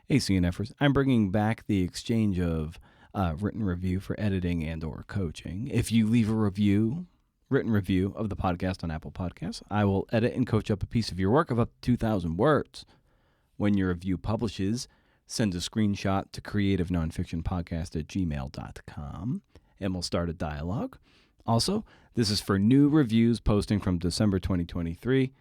Hey, CNFers, I'm bringing back the exchange of written review for editing and or coaching. If you leave a written review of the podcast on Apple Podcasts, I will edit and coach up a piece of your work of up to 2,000 words. When your review publishes, send a screenshot to creativenonfictionpodcast@gmail.com, and we'll start a dialogue. Also, this is for new reviews posting from December 2023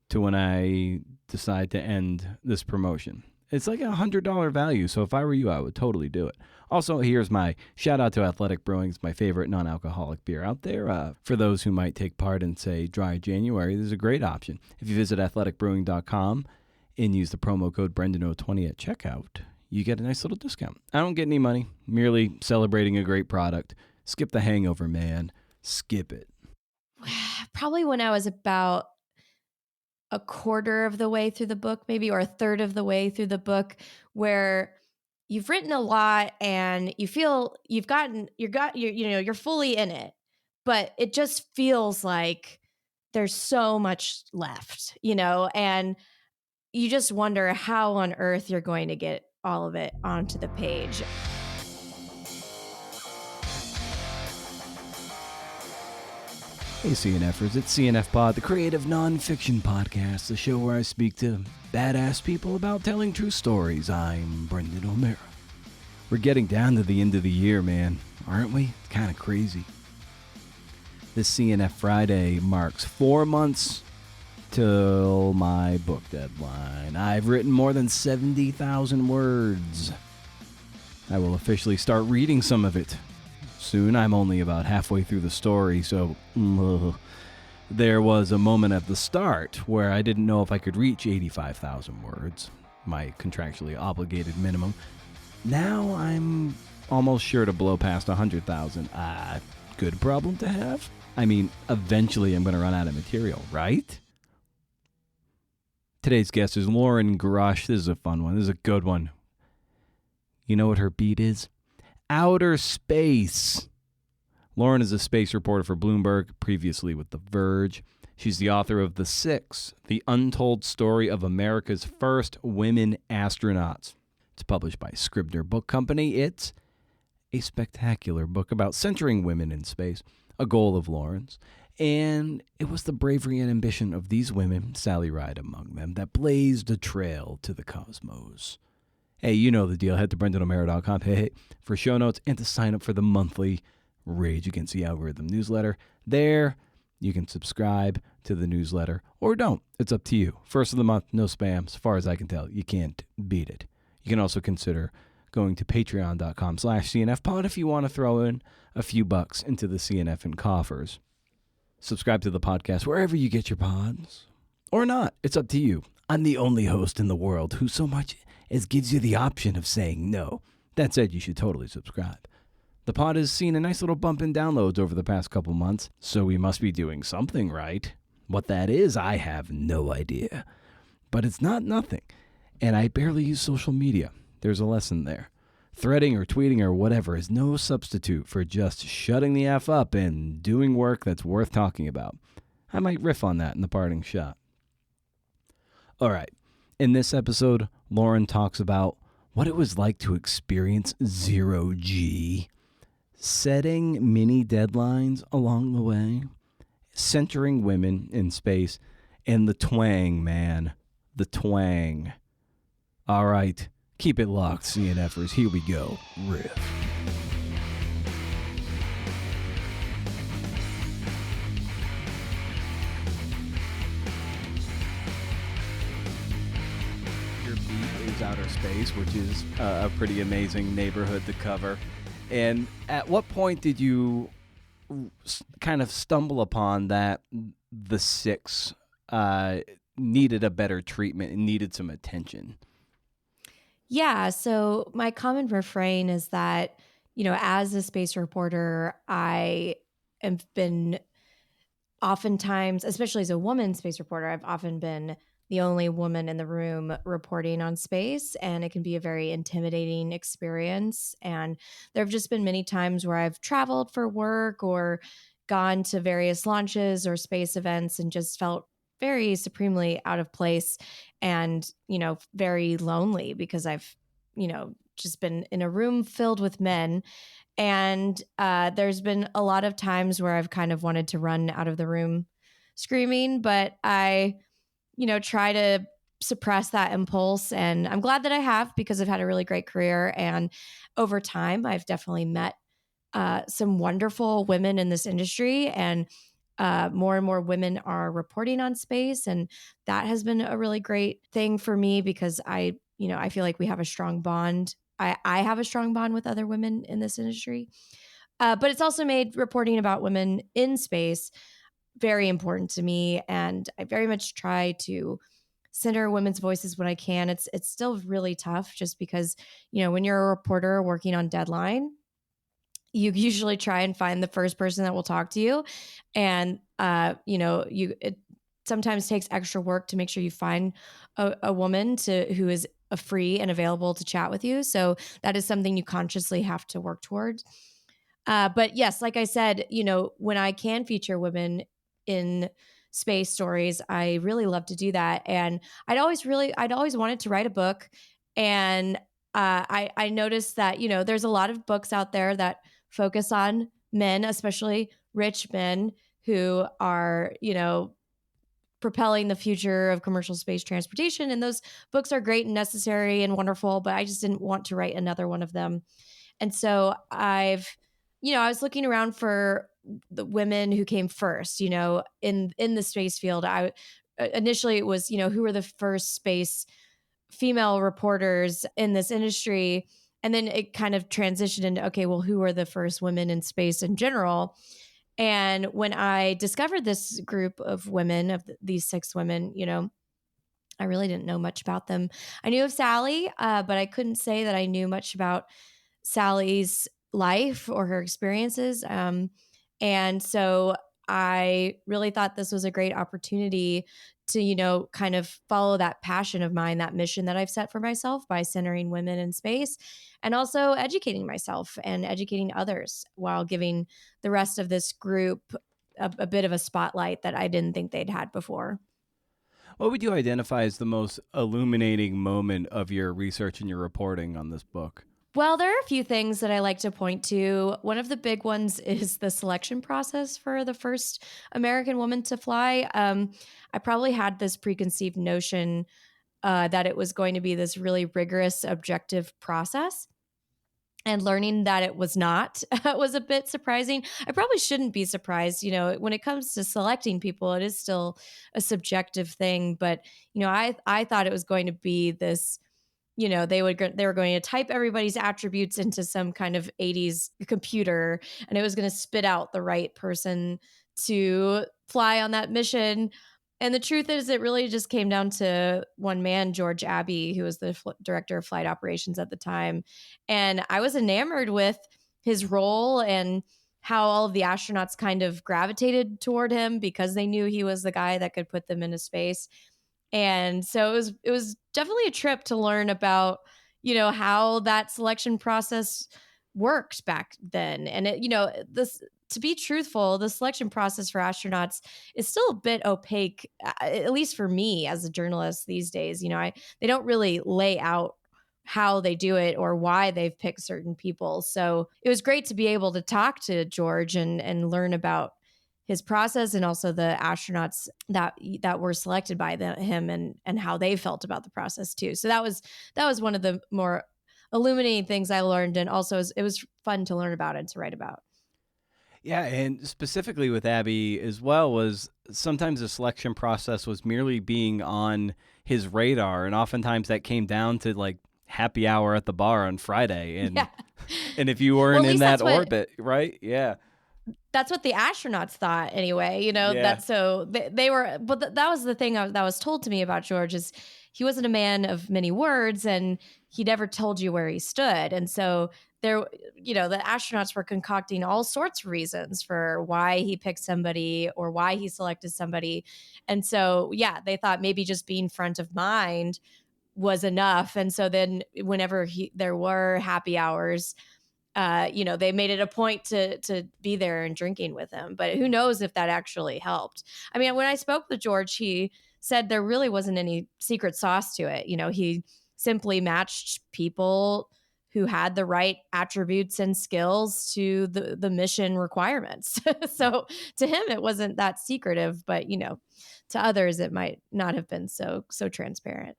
to when I decide to end this promotion. It's like $100 value, so if I were you, I would totally do it. Also, here's my shout out to Athletic Brewing. It's my favorite non-alcoholic beer out there. For those who might take part in, say, Dry January, this is a great option. If you visit athleticbrewing.com and use the promo code Brendan020 at checkout, you get a nice little discount. I don't get any money, merely celebrating a great product. Skip the hangover, man. Skip it. Probably when I was about a quarter of the way through the book, maybe, or a third of the way through the book, where you've written a lot and you feel you're fully in it, but it just feels like there's so much left, and you just wonder how on earth you're going to get all of it onto the page. Hey CNFers, it's CNF Pod, the creative nonfiction podcast, the show where I speak to badass people about telling true stories. I'm Brendan O'Meara. We're getting down to the end of the year, man, aren't we? Kind of crazy. This CNF Friday marks 4 months till my book deadline. I've written more than 70,000 words. I will officially start reading some of it soon. I'm only about halfway through the story, so there was a moment at the start where I didn't know if I could reach 85,000 words, my contractually obligated minimum. Now I'm almost sure to blow past 100,000. Good problem to have. I mean, eventually I'm going to run out of material, right? Today's guest is Loren Grush. This is a fun one. This is a good one. You know what her beat is? Outer space. Loren is a space reporter for Bloomberg, previously with The Verge. She's the author of The Six, the untold story of America's first women astronauts. It's published by Scribner Book Company. It's a spectacular book about centering women in space, a goal of Loren's. And it was the bravery and ambition of these women, Sally Ride among them, that blazed a trail to the cosmos. Hey, you know the deal. Head to BrendanO'Meara.com for show notes and to sign up for the monthly Rage Against the Algorithm newsletter. There, you can subscribe to the newsletter or don't. It's up to you. First of the month, no spam. As far as I can tell, you can't beat it. You can also consider going to patreon.com/CNFpod if you want to throw in a few bucks into the CNF and coffers. Subscribe to the podcast wherever you get your pods. Or not. It's up to you. I'm the only host in the world who so much as gives you the option of saying no. That said, you should totally subscribe. The pod has seen a nice little bump in downloads over the past couple months, so we must be doing something right. What that is, I have no idea. But it's not nothing. And I barely use social media. There's a lesson there. Threading or tweeting or whatever is no substitute for just shutting the F up and doing work that's worth talking about. I might riff on that in the parting shot. All right. In this episode, Loren talks about what it was like to experience zero-G, setting mini deadlines along the way, centering women in space, and the twang, man. The twang. All right. Keep it locked, CNFers. Here we go. Riff. Outer space, which is a pretty amazing neighborhood to cover. And at what point did you kind of stumble upon that The Six needed a better treatment and needed some attention? Yeah, so my common refrain is that, as a space reporter, I have been oftentimes, especially as a woman space reporter, I've often been the only woman in the room reporting on space, and it can be a very intimidating experience. And there have just been many times where I've traveled for work or gone to various launches or space events and just felt very supremely out of place. and, very lonely because I've, just been in a room filled with men. And there's been a lot of times where I've kind of wanted to run out of the room screaming, but I, try to suppress that impulse. And I'm glad that I have, because I've had a really great career. And over time, I've definitely met some wonderful women in this industry. And more and more women are reporting on space. And that has been a really great thing for me, because I feel like we have a strong bond. I have a strong bond with other women in this industry. But it's also made reporting about women in space very important to me. And I very much try to center women's voices when I can. It's still really tough, just because, when you're a reporter working on deadline, you usually try and find the first person that will talk to you. And, it sometimes takes extra work to make sure you find a woman who is free and available to chat with you. So that is something you consciously have to work towards. But yes, like I said, when I can feature women in space stories, I really love to do that. And I'd always wanted to write a book. And I noticed that, there's a lot of books out there that focus on men, especially rich men who are, propelling the future of commercial space transportation. And those books are great and necessary and wonderful, but I just didn't want to write another one of them. And so I was looking around for the women who came first, in the space field. I initially it was, who were the first space female reporters in this industry. And then it kind of transitioned into, okay, well, who are the first women in space in general? And when I discovered this group of women, these 6 women, I really didn't know much about them. I knew of Sally, but I couldn't say that I knew much about Sally's life or her experiences. And so I really thought this was a great opportunity to, kind of follow that passion of mine, that mission that I've set for myself by centering women in space, and also educating myself and educating others while giving the rest of this group a bit of a spotlight that I didn't think they'd had before. What would you identify as the most illuminating moment of your research and your reporting on this book? Well, there are a few things that I like to point to. One of the big ones is the selection process for the first American woman to fly. I probably had this preconceived notion that it was going to be this really rigorous, objective process. And learning that it was not was a bit surprising. I probably shouldn't be surprised. When it comes to selecting people, it is still a subjective thing. But I thought it was going to be this, they were going to type everybody's attributes into some kind of 80s computer, and it was going to spit out the right person to fly on that mission. And the truth is, it really just came down to one man, George Abbey, who was the director of flight operations at the time. And I was enamored with his role and how all of the astronauts kind of gravitated toward him because they knew he was the guy that could put them into space. And so it was definitely a trip to learn about, how that selection process worked back then. And this, to be truthful, the selection process for astronauts is still a bit opaque, at least for me as a journalist these days. They don't really lay out how they do it or why they've picked certain people. So it was great to be able to talk to George and learn about his process, and also the astronauts that were selected by him and how they felt about the process too. So that was one of the more illuminating things I learned, and also it was fun to learn about and to write about. Yeah, and specifically with Abby as well, was sometimes the selection process was merely being on his radar, and oftentimes that came down to like happy hour at the bar on Friday, and Yeah. and if you weren't Well, at in least that orbit, right? Yeah, that's what the astronauts thought anyway. yeah. That so they were, but that was the thing that was told to me about George, is he wasn't a man of many words, and he never told you where he stood. And so there, the astronauts were concocting all sorts of reasons for why he picked somebody or why he selected somebody. And so, yeah, they thought maybe just being front of mind was enough. And so then whenever there were happy hours, they made it a point to be there and drinking with him. But who knows if that actually helped? I mean, when I spoke with George, he said there really wasn't any secret sauce to it. He simply matched people who had the right attributes and skills to the mission requirements. So to him, it wasn't that secretive, but to others, it might not have been so transparent.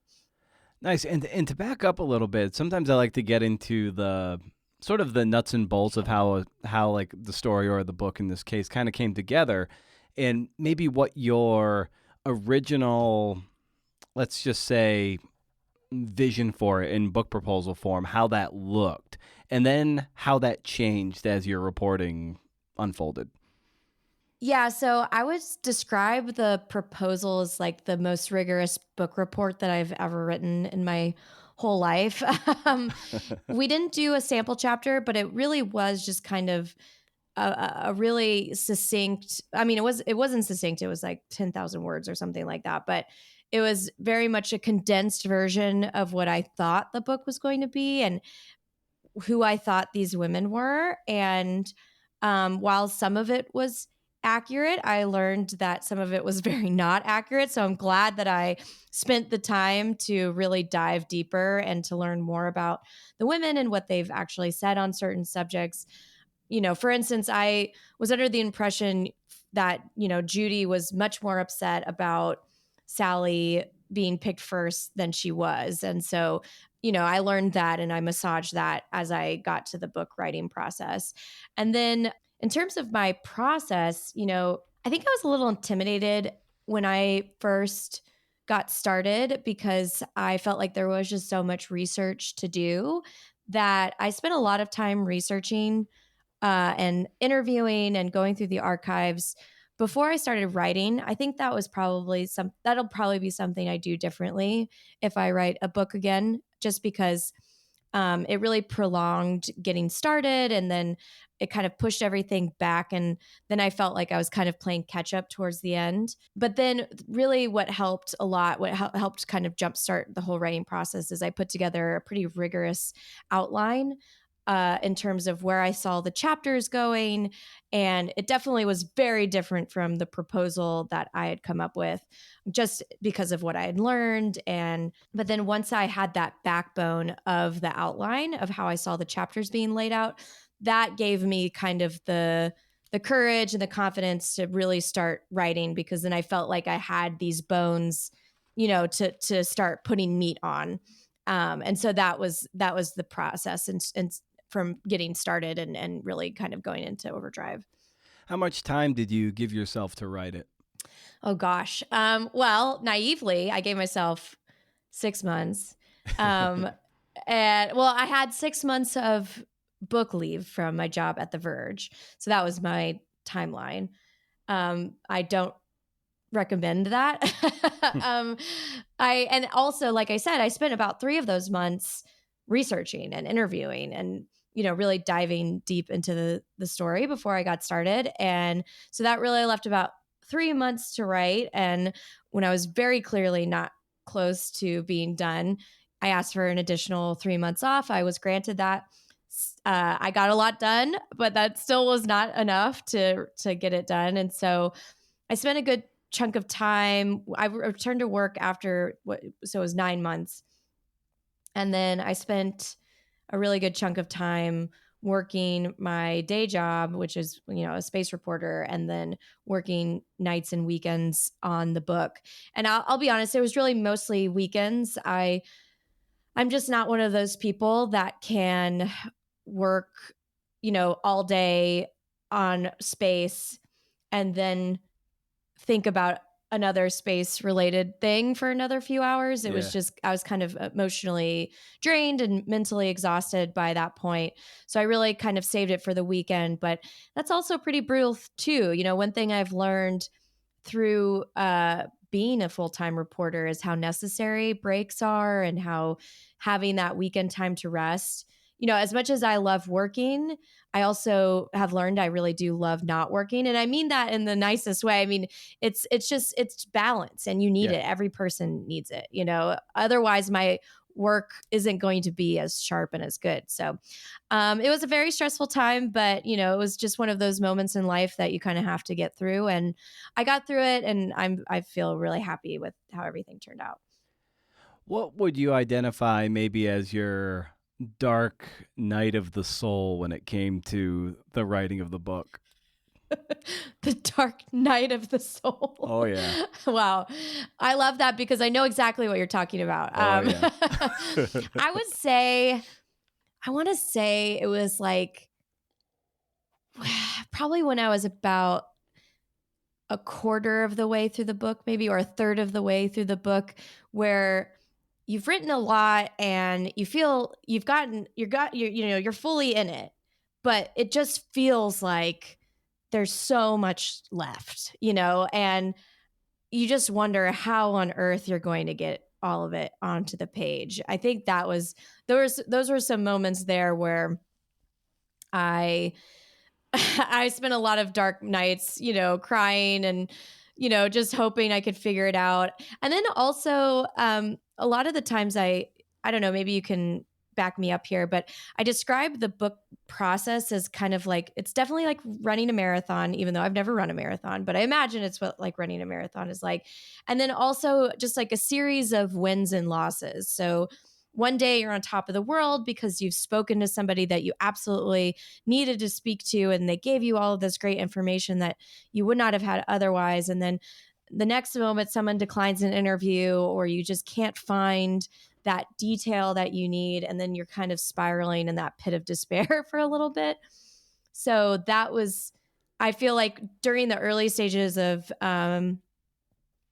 Nice. And to back up a little bit, sometimes I like to get into the sort of the nuts and bolts of how like the story or the book in this case kind of came together, and maybe what your original, let's just say, vision for it in book proposal form, how that looked, and then how that changed as your reporting unfolded. Yeah, so I would describe the proposal as like the most rigorous book report that I've ever written in my whole life. um, we didn't do a sample chapter, but it really was just kind of a really succinct. I mean, it wasn't succinct. It was like 10,000 words or something like that, but it was very much a condensed version of what I thought the book was going to be and who I thought these women were. And while some of it was accurate, I learned that some of it was very not accurate. So I'm glad that I spent the time to really dive deeper and to learn more about the women and what they've actually said on certain subjects. For instance, I was under the impression that, Judy was much more upset about Sally being picked first than she was. And so, I learned that and I massaged that as I got to the book writing process. And then in terms of my process, I think I was a little intimidated when I first got started because I felt like there was just so much research to do that I spent a lot of time researching and interviewing and going through the archives before I started writing. I think that'll probably be something I do differently if I write a book again, just because it really prolonged getting started and then it kind of pushed everything back. And then I felt like I was kind of playing catch up towards the end. But then, really, what helped a lot, what helped kind of jumpstart the whole writing process is I put together a pretty rigorous outline. In terms of where I saw the chapters going. And it definitely was very different from the proposal that I had come up with just because of what I had learned. But then once I had that backbone of the outline of how I saw the chapters being laid out, that gave me kind of the courage and the confidence to really start writing, because then I felt like I had these bones, to start putting meat on. And so that was the process, and from getting started and really kind of going into overdrive. How much time did you give yourself to write it? Oh gosh. Well, naively, I gave myself 6 months. Um, and well, I had 6 months of book leave from my job at The Verge. So that was my timeline. I don't recommend that. um, and also, like I said, I spent about 3 of those months researching and interviewing and really diving deep into the story before I got started. And so that really left about 3 months to write. And when I was very clearly not close to being done, I asked for an additional 3 months off. I was granted that. I got a lot done, but that still was not enough to get it done. And so I spent a good chunk of time. I returned to work after so it was 9 months. And then I spent a really good chunk of time working my day job, which is, a space reporter, and then working nights and weekends on the book. And I'll be honest, it was really mostly weekends. I'm just not one of those people that can work, all day on space and then think about another space related thing for another few hours. It was just, I was kind of emotionally drained and mentally exhausted by that point. So I really kind of saved it for the weekend, but that's also pretty brutal too. One thing I've learned through being a full-time reporter is how necessary breaks are and how having that weekend time to rest. As much as I love working, I also have learned I really do love not working. And I mean that in the nicest way. I mean, it's balance and you need Yeah. it. Every person needs it. Otherwise my work isn't going to be as sharp and as good. So it was a very stressful time, but it was just one of those moments in life that you kind of have to get through. And I got through it, and I feel really happy with how everything turned out. What would you identify maybe as your dark night of the soul when it came to the writing of the book? The dark night of the soul. Oh, yeah. Wow. I love that because I know exactly what you're talking about. Oh, yeah. I want to say it was like probably when I was about a quarter of the way through the book, maybe, or a third of the way through the book, where you've written a lot and you feel you're fully in it, but it just feels like there's so much left, and you just wonder how on earth you're going to get all of it onto the page. I think those were some moments there where I I spent a lot of dark nights, crying and, just hoping I could figure it out. And then also, a lot of the times I don't know, maybe you can back me up here, but I describe the book process as kind of like, it's definitely like running a marathon, even though I've never run a marathon, but I imagine it's what like running a marathon is like. And then also just like a series of wins and losses. So one day you're on top of the world because you've spoken to somebody that you absolutely needed to speak to, and they gave you all of this great information that you would not have had otherwise. And then the next moment someone declines an interview, or you just can't find that detail that you need, and then you're kind of spiraling in that pit of despair for a little bit. So that was, I feel like, during the early stages of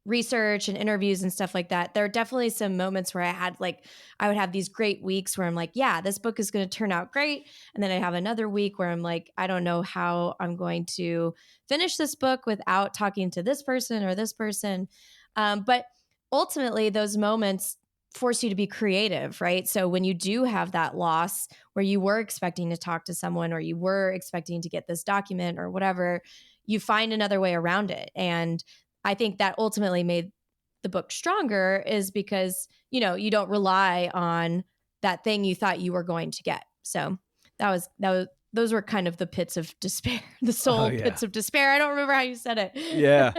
research and interviews and stuff like that, there are definitely some moments where I would have these great weeks where I'm like, yeah, this book is going to turn out great. And then I have another week where I'm like, I don't know how I'm going to finish this book without talking to this person or this person. But ultimately, those moments force you to be creative, right? So when you do have that loss where you were expecting to talk to someone, or you were expecting to get this document or whatever, you find another way around it. And I think that ultimately made the book stronger, is because, you don't rely on that thing you thought you were going to get. So those were kind of the pits of despair, the soul pits of despair. I don't remember how you said it. Yeah.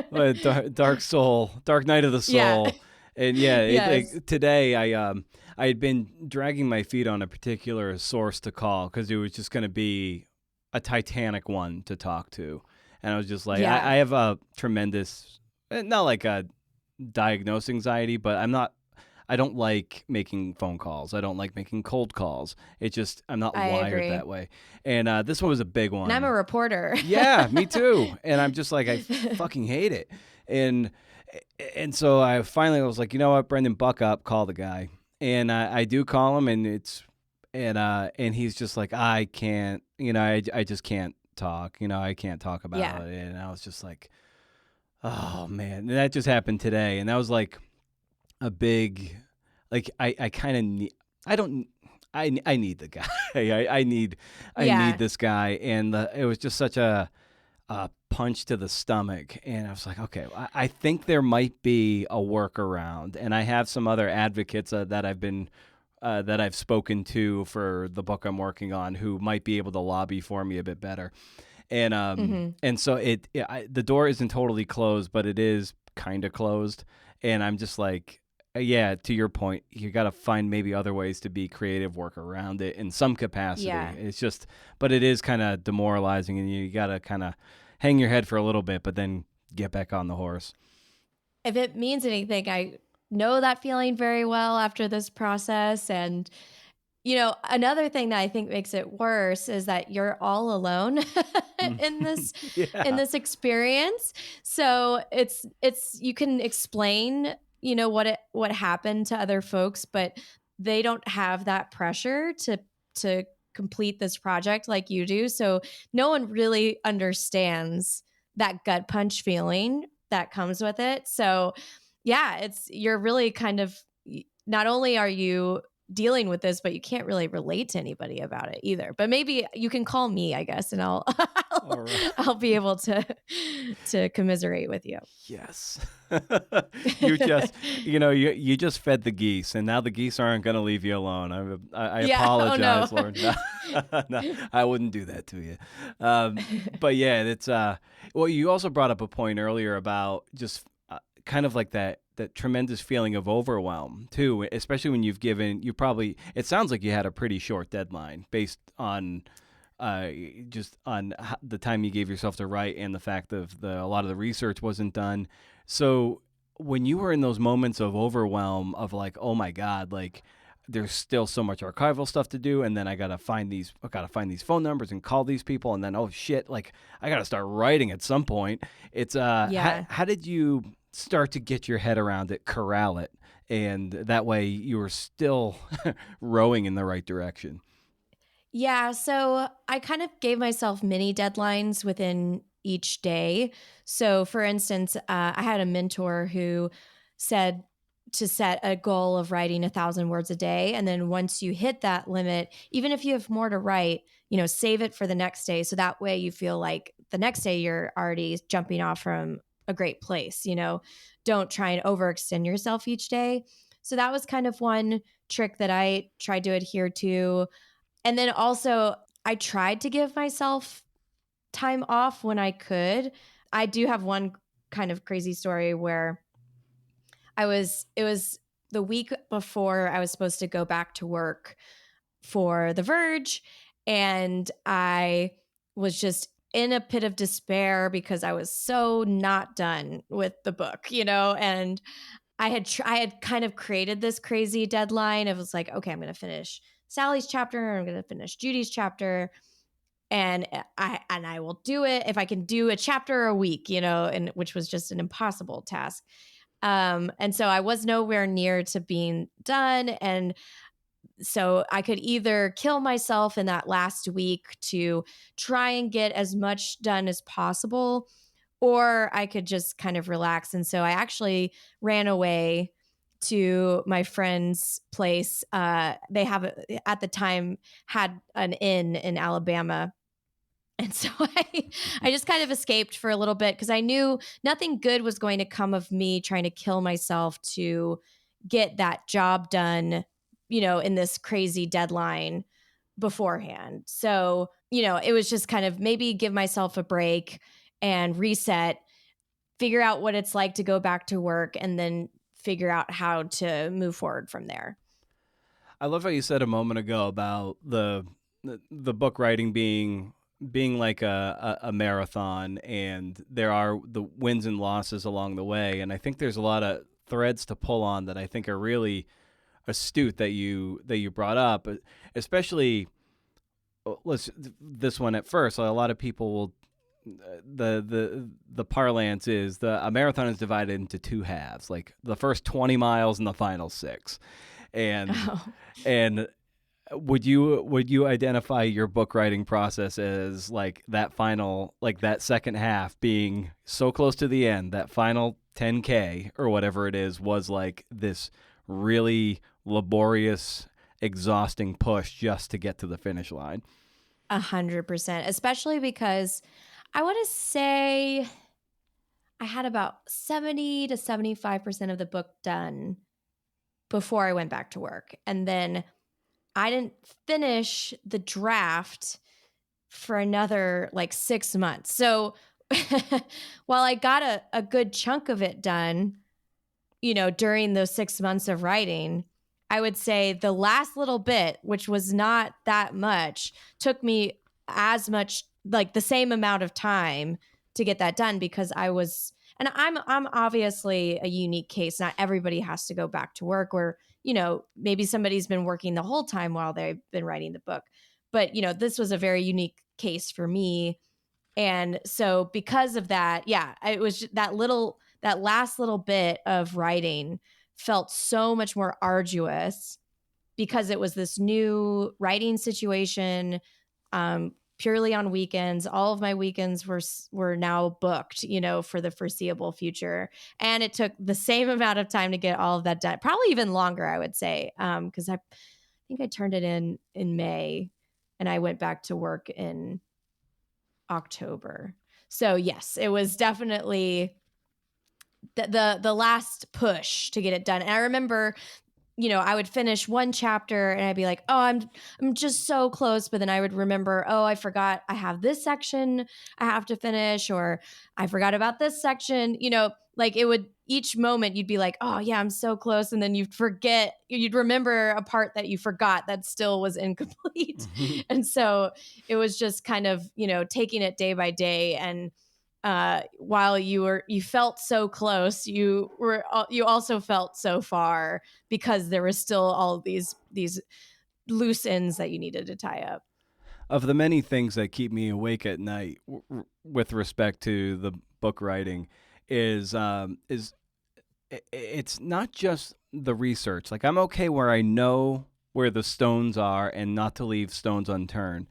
Dark soul, dark night of the soul. Yeah. And yeah, Yes. today I had been dragging my feet on a particular source to call because it was just going to be a Titanic one to talk to. And I was just like, Yeah. I have a tremendous, not like a diagnosed anxiety, but I don't like making phone calls. I don't like making cold calls. It's just, I'm not I wired agree. that way. And this one was a big one. And I'm a reporter. Yeah, me too. And I'm just like, I fucking hate it. And so I finally was like, you know what, Brendan, buck up, call the guy. And I do call him, and and he's just like, I can't, I just can't talk. I can't talk about it. And I was just like, oh man. And that just happened today. And that was like a big, like, I kind of need, I need the guy. I need this guy. And it was just such a punch to the stomach. And I was like, okay, I think there might be a workaround. And I have some other advocates that I've spoken to for the book I'm working on, who might be able to lobby for me a bit better. And and so the door isn't totally closed, but it is kind of closed. And I'm just like, yeah, to your point, you got to find maybe other ways to be creative, work around it in some capacity. Yeah. It's just, but it is kind of demoralizing, and you got to kind of hang your head for a little bit, but then get back on the horse. If it means anything, I know that feeling very well after this process. And, another thing that I think makes it worse is that you're all alone in this experience. So it's you can explain, what happened to other folks, but they don't have that pressure to complete this project like you do. So no one really understands that gut punch feeling that comes with it. So yeah, you're really kind of, not only are you dealing with this, but you can't really relate to anybody about it either. But maybe you can call me, I guess, and I'll All right. I'll be able to commiserate with you. Yes. You just, you just fed the geese, and now the geese aren't going to leave you alone. I Yeah. Oh apologize, no. Lauren. No, I wouldn't do that to you. But yeah, it's well, you also brought up a point earlier about just kind of like that tremendous feeling of overwhelm too, especially when it sounds like you had a pretty short deadline based on just on the time you gave yourself to write and the fact of a lot of the research wasn't done. So when you were in those moments of overwhelm of like, oh my God, like there's still so much archival stuff to do, and then I gotta find these phone numbers and call these people, and then oh shit, like I gotta start writing at some point. It's Yeah. how did you start to get your head around it, corral it, and that way you were still rowing in the right direction? Yeah, so I kind of gave myself mini deadlines within each day. So, for instance, I had a mentor who said to set a goal of writing 1,000 words a day. And then once you hit that limit, even if you have more to write, save it for the next day. So that way you feel like the next day you're already jumping off from a great place. Don't try and overextend yourself each day. So that was kind of one trick that I tried to adhere to. And then also, I tried to give myself time off when I could. I do have one kind of crazy story where it was the week before I was supposed to go back to work for The Verge. And I was just in a pit of despair because I was so not done with the book, and I had kind of created this crazy deadline. It was like, okay, I'm going to finish Sally's chapter. I'm going to finish Judy's chapter, and I will do it if I can do a chapter a week, and which was just an impossible task. And so I was nowhere near to being done, and so I could either kill myself in that last week to try and get as much done as possible, or I could just kind of relax. And so I actually ran away to my friend's place. They have at the time had an inn in Alabama. And so I just kind of escaped for a little bit because I knew nothing good was going to come of me trying to kill myself to get that job done, in this crazy deadline beforehand. So, it was just kind of maybe give myself a break and reset, figure out what it's like to go back to work, and then figure out how to move forward from there. I love how you said a moment ago about the book writing being like a marathon, and there are the wins and losses along the way. And I think there's a lot of threads to pull on that I think are really astute that you brought up, especially this one at first. A lot of people will the parlance is a marathon is divided into two halves, like the first 20 miles and the final 6. And Oh. and would you identify your book writing process as like that final, like that second half being so close to the end, that final 10K or whatever it is was like this really laborious, exhausting push just to get to the finish line? 100%, especially because I want to say I had about 70 to 75% of the book done before I went back to work. And then I didn't finish the draft for another like 6 months. So while I got a good chunk of it done, during those 6 months of writing, I would say the last little bit, which was not that much, took me as much, like the same amount of time to get that done because and I'm obviously a unique case. Not everybody has to go back to work, or, maybe somebody's been working the whole time while they've been writing the book. But, this was a very unique case for me. And so because of that, yeah, it was that last little bit of writing felt so much more arduous because it was this new writing situation, purely on weekends. All of my weekends were now booked, for the foreseeable future. And it took the same amount of time to get all of that done, probably even longer, I would say, because think I turned it in May, and I went back to work in October. So yes, it was definitely the last push to get it done. And I remember, I would finish one chapter and I'd be like, "Oh, I'm just so close," but then I would remember, "Oh, I forgot I have this section I have to finish," or "I forgot about this section." Like it would, each moment you'd be like, "Oh, yeah, I'm so close." And then you'd remember a part that you forgot that still was incomplete. Mhm. And so it was just kind of, taking it day by day. And while you felt so close, you also felt so far, because there were still all these loose ends that you needed to tie up. Of the many things that keep me awake at night with respect to the book writing is it's not just the research. Like I'm okay where I know where the stones are and not to leave stones unturned.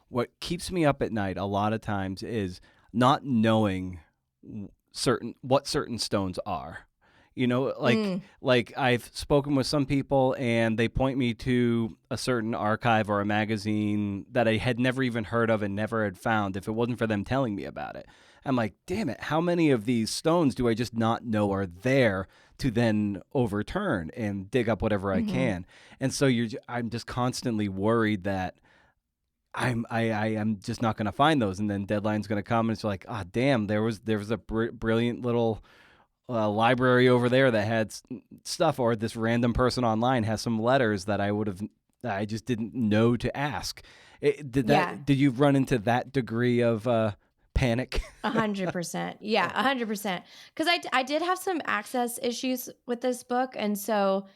What keeps me up at night a lot of times is not knowing certain stones are. Mm. Like I've spoken with some people and they point me to a certain archive or a magazine that I had never even heard of and never had found if it wasn't for them telling me about it. I'm like, damn it, how many of these stones do I just not know are there to then overturn and dig up whatever I Hmm. can? And so I'm just constantly worried that I'm just not going to find those, and then deadline's going to come, and it's like, ah, damn, there was a brilliant little library over there that had stuff, or this random person online has some letters that I just didn't know to ask. Yeah. Did you run into that degree of panic? 100%. Yeah, 100%. Because I did have some access issues with this book, and so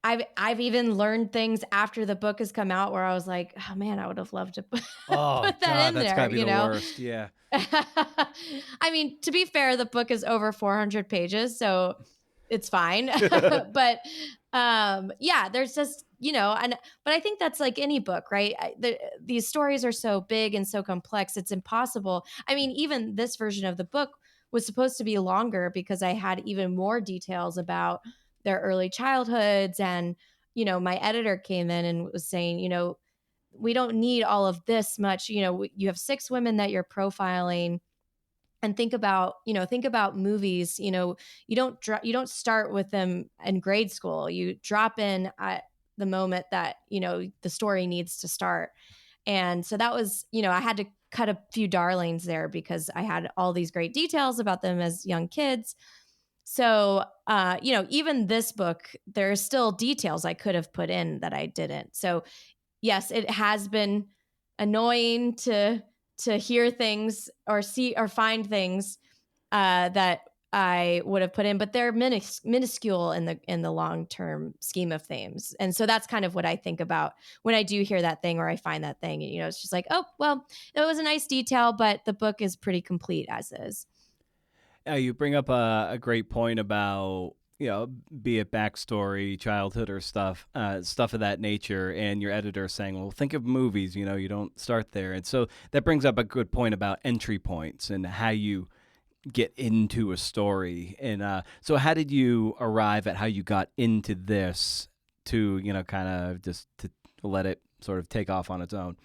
I've even learned things after the book has come out where I was like, oh man, I would have loved to put Oh that God, in that's there, gotta be the worst. Yeah. I mean, to be fair, the book is over 400 pages, so it's fine. But yeah, there's just, but I think that's like any book, right? These stories are so big and so complex, it's impossible. I mean, even this version of the book was supposed to be longer because I had even more details about their early childhoods. And, my editor came in and was saying, we don't need all of this much. You have 6 women that you're profiling, and think about movies. You don't start with them in grade school. You drop in at the moment that the story needs to start. And so that was, I had to cut a few darlings there because I had all these great details about them as young kids. So, even this book, there are still details I could have put in that I didn't. So yes, it has been annoying to hear things or see or find things that I would have put in, but they're minuscule in the long term scheme of things. And so that's kind of what I think about when I do hear that thing or I find that thing. It's just like, oh well, it was a nice detail, but the book is pretty complete as is. You bring up a great point about, be it backstory, childhood, or stuff of that nature, and your editor saying, "Well, think of movies. You don't start there." And so that brings up a good point about entry points and how you get into a story. And so, how did you arrive at how you got into this to, kind of just to let it sort of take off on its own?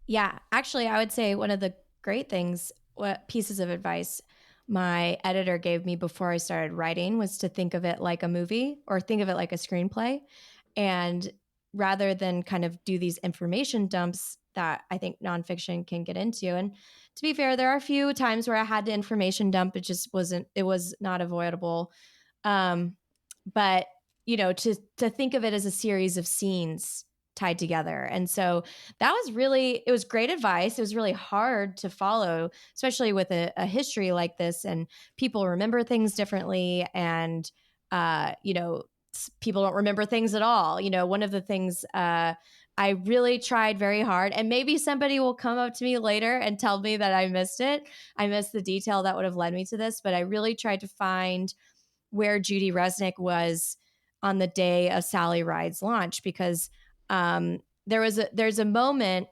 Yeah, actually, I would say one of the great things, what pieces of advice my editor gave me before I started writing was to think of it like a movie or think of it like a screenplay. And rather than kind of do these information dumps that I think nonfiction can get into. And to be fair, there are a few times where I had to information dump. It was not avoidable. Um, but to think of it as a series of scenes tied together. And so it was great advice. It was really hard to follow, especially with a history like this, and people remember things differently. And people don't remember things at all. One of the things I really tried very hard, and maybe somebody will come up to me later and tell me that I missed it. I missed the detail that would have led me to this, but I really tried to find where Judy Resnick was on the day of Sally Ride's launch, because there's a moment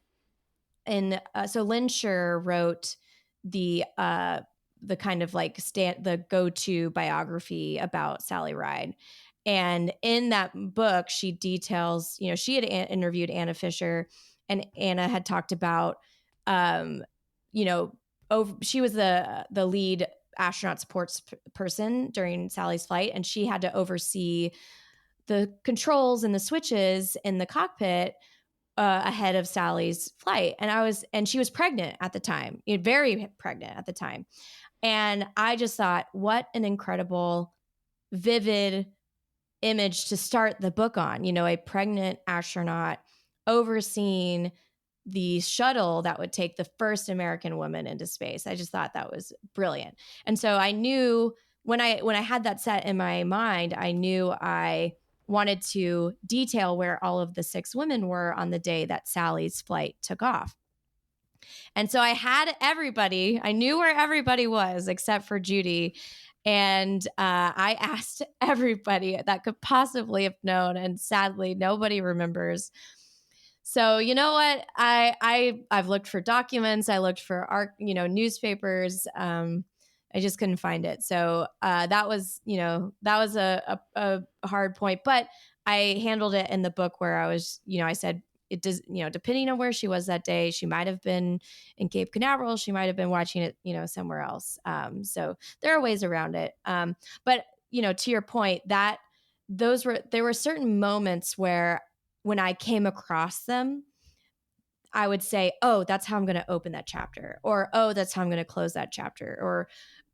in so Lynn Sher wrote the kind of like the go-to biography about Sally Ride. And in that book, she details, she had interviewed Anna Fisher, and Anna had talked about, she was the lead astronaut supports person during Sally's flight, and she had to oversee the controls and the switches in the cockpit ahead of Sally's flight. And she was pregnant at the time, very pregnant at the time. And I just thought, what an incredible, vivid image to start the book on, a pregnant astronaut overseeing the shuttle that would take the first American woman into space. I just thought that was brilliant. And so I knew when I had that set in my mind, I knew I wanted to detail where all of the 6 women were on the day that Sally's flight took off. And so I had everybody, I knew where everybody was except for Judy. And I asked everybody that could possibly have known, and sadly, nobody remembers. So you know what? I've looked for documents. I looked for newspapers. I just couldn't find it. So that was a hard point, but I handled it in the book where I was, I said it does, depending on where she was that day, she might have been in Cape Canaveral. She might have been watching it, somewhere else. So there are ways around it. But to your point, that there were certain moments where when I came across them, I would say, oh, that's how I'm going to open that chapter, or, oh, that's how I'm going to close that chapter, or,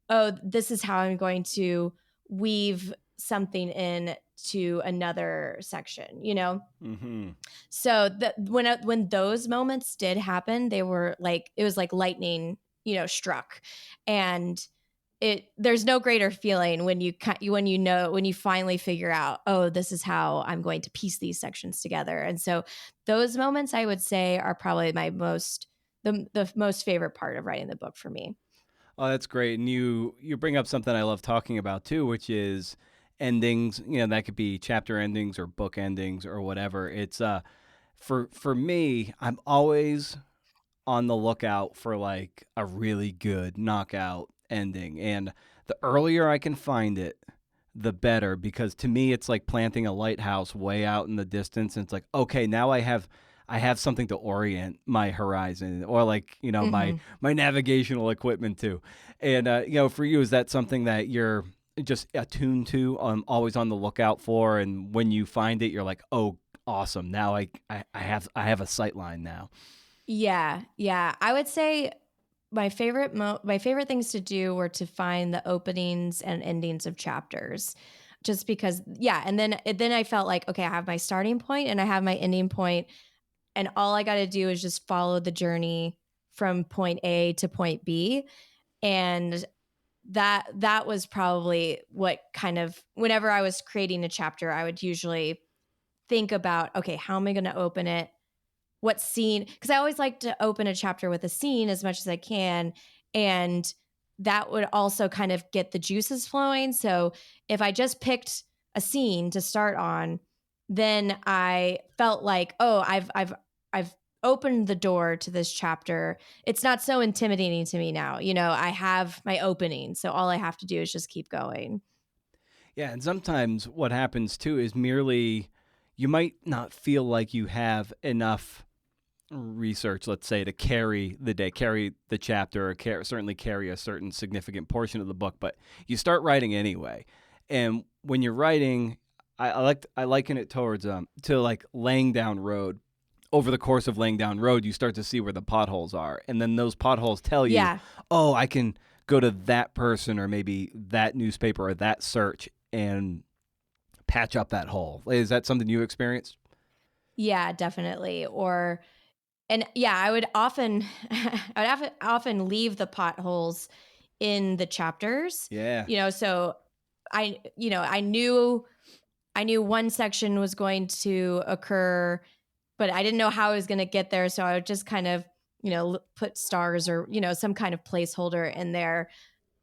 oh, this is how I'm going to weave something in to another section, Mm-hmm. So when those moments did happen, it was like lightning, struck. And there's no greater feeling when you finally figure out, oh, this is how I'm going to piece these sections together. And so those moments, I would say, are probably the most favorite part of writing the book for me. Oh, that's great. And you bring up something I love talking about too, which is endings. That could be chapter endings or book endings or whatever. It's for me, I'm always on the lookout for like a really good knockout ending. And the earlier I can find it, the better, because to me it's like planting a lighthouse way out in the distance, and it's like, okay, now I have something to orient my horizon, or like, Mm-hmm. my navigational equipment too. And for you, is that something that you're just attuned to, always on the lookout for, and when you find it, you're like, oh, awesome, now I have a sight line now? Yeah. I would say my favorite things to do were to find the openings and endings of chapters, just because. Yeah, and then I felt like, okay, I have my starting point and I have my ending point, and all I got to do is just follow the journey from point A to point B. And that was probably what kind of, whenever I was creating a chapter, I would usually think about, okay, how am I going to open it? What scene? Because I always like to open a chapter with a scene as much as I can. And that would also kind of get the juices flowing. So if I just picked a scene to start on, then I felt like, oh, I've opened the door to this chapter. It's not so intimidating to me now. I have my opening. So all I have to do is just keep going. Yeah, and sometimes what happens too is merely you might not feel like you have enough research, let's say, to carry the day, carry the chapter, or certainly carry a certain significant portion of the book, but you start writing anyway. And when you're writing, I liken it towards to like laying down road. Over the course of laying down road, you start to see where the potholes are, and then those potholes tell you, Yeah. oh, I can go to that person or maybe that newspaper or that search and patch up that hole. Is that something you experienced? Yeah, definitely. And yeah, I would often often leave the potholes in the chapters. Yeah. So I knew one section was going to occur, but I didn't know how I was going to get there. So I would just kind of, put stars or, some kind of placeholder in there,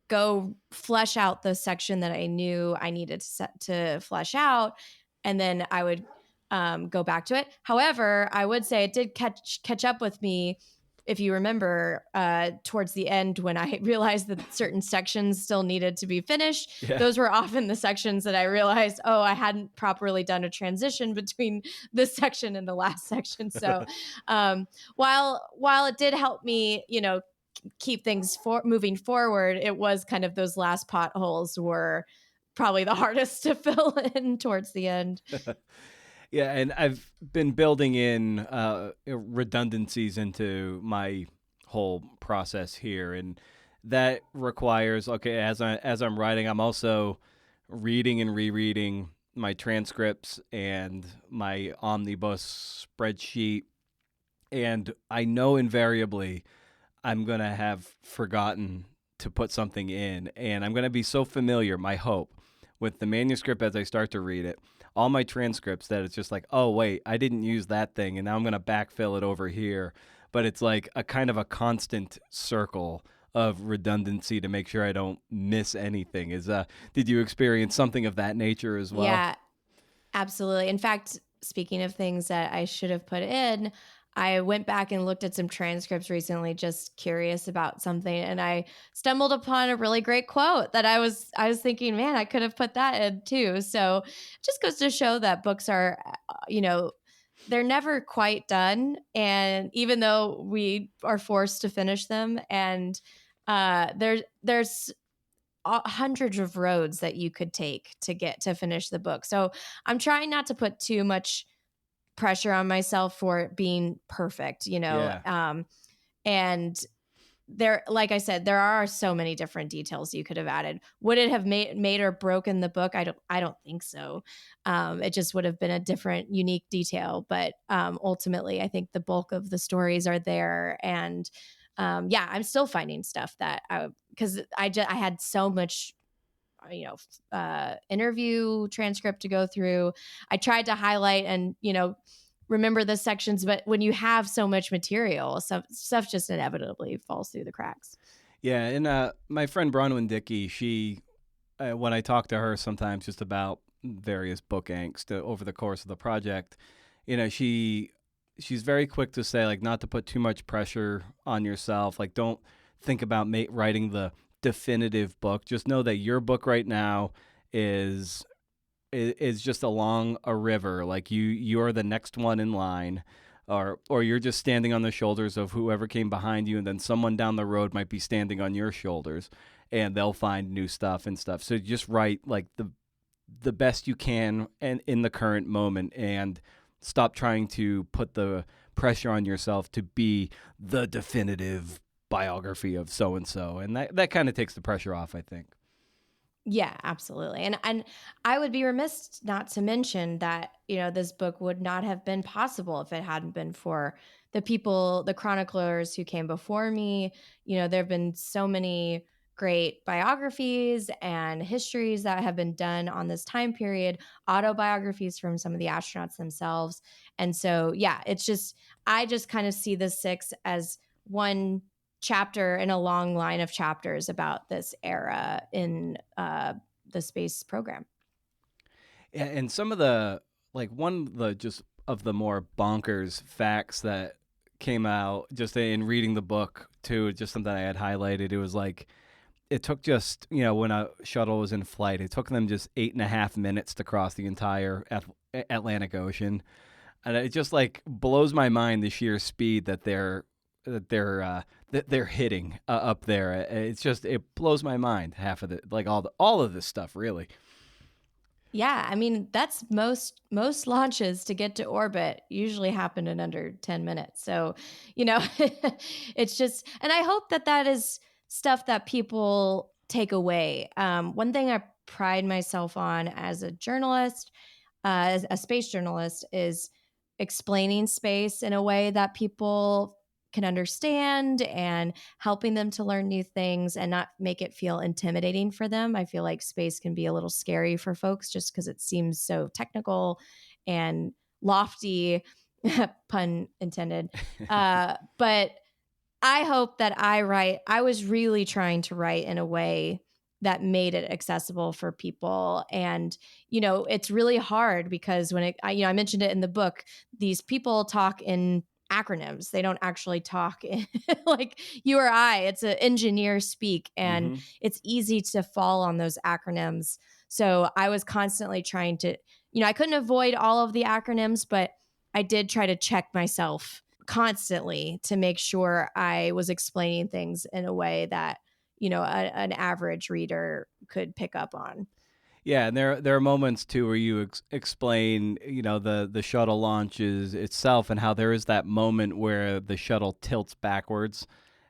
go flesh out the section that I knew I needed to flesh out. And then I would go back to it. However, I would say it did catch up with me if you remember, towards the end, when I realized that certain sections still needed to be finished, Yeah. those were often the sections that I realized, oh, I hadn't properly done a transition between this section and the last section. So, while it did help me, keep things moving forward, it was kind of those last potholes were probably the hardest to fill in towards the end. Yeah, and I've been building in redundancies into my whole process here, and that requires, okay, as I'm writing, I'm also reading and rereading my transcripts and my omnibus spreadsheet, and I know invariably I'm gonna have forgotten to put something in, and I'm gonna be so familiar, my hope, with the manuscript as I start to read it, all my transcripts, that it's just like, oh wait, I didn't use that thing, and now I'm gonna backfill it over here. But it's like a kind of a constant circle of redundancy to make sure I don't miss anything. Did you experience something of that nature as well? Yeah, absolutely. In fact, speaking of things that I should have put in, I went back and looked at some transcripts recently, just curious about something, and I stumbled upon a really great quote that I was thinking, man, I could have put that in too. So, it just goes to show that books are, they're never quite done, and even though we are forced to finish them, and there's hundreds of roads that you could take to get to finish the book. So I'm trying not to put too much pressure on myself for it being perfect, Yeah. and there, like I said, there are so many different details you could have added. Would it have made or broken the book? I don't think so. It just would have been a different, unique detail. But ultimately, I think the bulk of the stories are there, and yeah, I'm still finding stuff that because I had so much interview transcript to go through. I tried to highlight and remember the sections, but when you have so much material, stuff just inevitably falls through the cracks. Yeah, and my friend Bronwyn Dickey, she, when I talk to her sometimes just about various book angst over the course of the project, she's very quick to say, like, not to put too much pressure on yourself. Like, don't think about writing the definitive book. Just know that your book right now is is just along a river. Like, you're the next one in line, or you're just standing on the shoulders of whoever came behind you, and then someone down the road might be standing on your shoulders, and they'll find new stuff and stuff. So just write like the best you can and in the current moment, and stop trying to put the pressure on yourself to be the definitive biography of so and so, and that kind of takes the pressure off, I think. Yeah, absolutely. And I would be remiss not to mention that, this book would not have been possible if it hadn't been for the people, the chroniclers who came before me. There have been so many great biographies and histories that have been done on this time period, autobiographies from some of the astronauts themselves. And so, yeah, I just kind of see the six as one chapter in a long line of chapters about this era in the space program. Yeah, and some of the, like, one of the just of the more bonkers facts that came out just in reading the book too, just something I had highlighted. It was like, it took just, when a shuttle was in flight, it took them just 8.5 minutes to cross the entire Atlantic Ocean, and it just like blows my mind the sheer speed that they're hitting up there. It's just, it blows my mind. Half of the, like, all of this stuff, really. Yeah, I mean, that's most launches to get to orbit usually happen in under 10 minutes. So, it's just, and I hope that is stuff that people take away. One thing I pride myself on as a journalist, as a space journalist, is explaining space in a way that people can understand, and helping them to learn new things and not make it feel intimidating for them. I feel like space can be a little scary for folks just because it seems so technical and lofty, pun intended. But I hope that I was really trying to write in a way that made it accessible for people. And, it's really hard because when I mentioned it in the book, these people talk in acronyms. They don't actually talk like you or I. It's an engineer speak, and Mm-hmm. it's easy to fall on those acronyms. So I was constantly trying to, I couldn't avoid all of the acronyms, but I did try to check myself constantly to make sure I was explaining things in a way that, an average reader could pick up on. Yeah, and there are moments too where you explain, the shuttle launches itself and how there is that moment where the shuttle tilts backwards,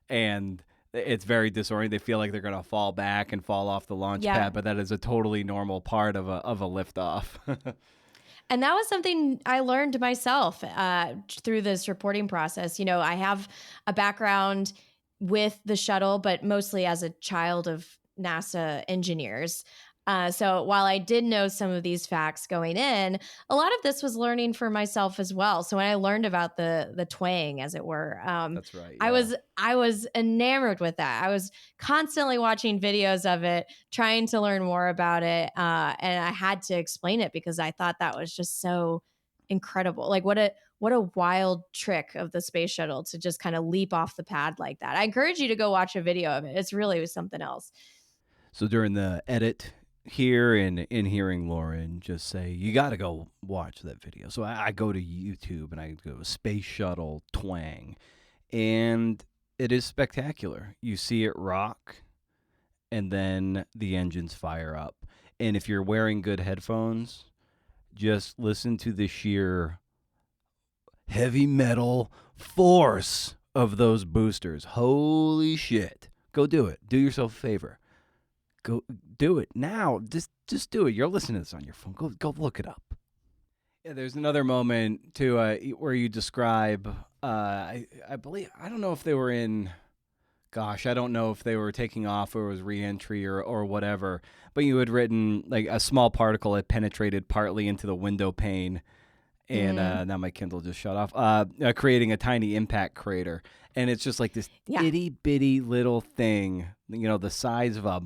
and it's very disorienting. They feel like they're going to fall back and fall off the launch Yeah. pad, but that is a totally normal part of a liftoff. And that was something I learned myself through this reporting process. I have a background with the shuttle, but mostly as a child of NASA engineers. So while I did know some of these facts going in, a lot of this was learning for myself as well. So when I learned about the twang, as it were, That's right. I Yeah. was I was enamored with that. I was constantly watching videos of it, trying to learn more about it, and I had to explain it because I thought that was just so incredible. Like what a wild trick of the space shuttle to just kind of leap off the pad like that. I encourage you to go watch a video of it. It's really something else. So during the edit here and in hearing Loren just say, you got to go watch that video. So I go to YouTube and I go Space Shuttle Twang, and it is spectacular. You see it rock, and then the engines fire up. And if you're wearing good headphones, just listen to the sheer heavy metal force of those boosters. Holy shit. Go do it. Do yourself a favor. Go do it now. Just do it. You're listening to this on your phone. Go look it up. Yeah, there's another moment too where you describe. I believe, I don't know if they were in. Gosh, I don't know if they were taking off or it was reentry or whatever. But you had written like a small particle had penetrated partly into the window pane, and Mm, now my Kindle just shut off. Creating a tiny impact crater, and it's just like this yeah. itty bitty little thing, the size of a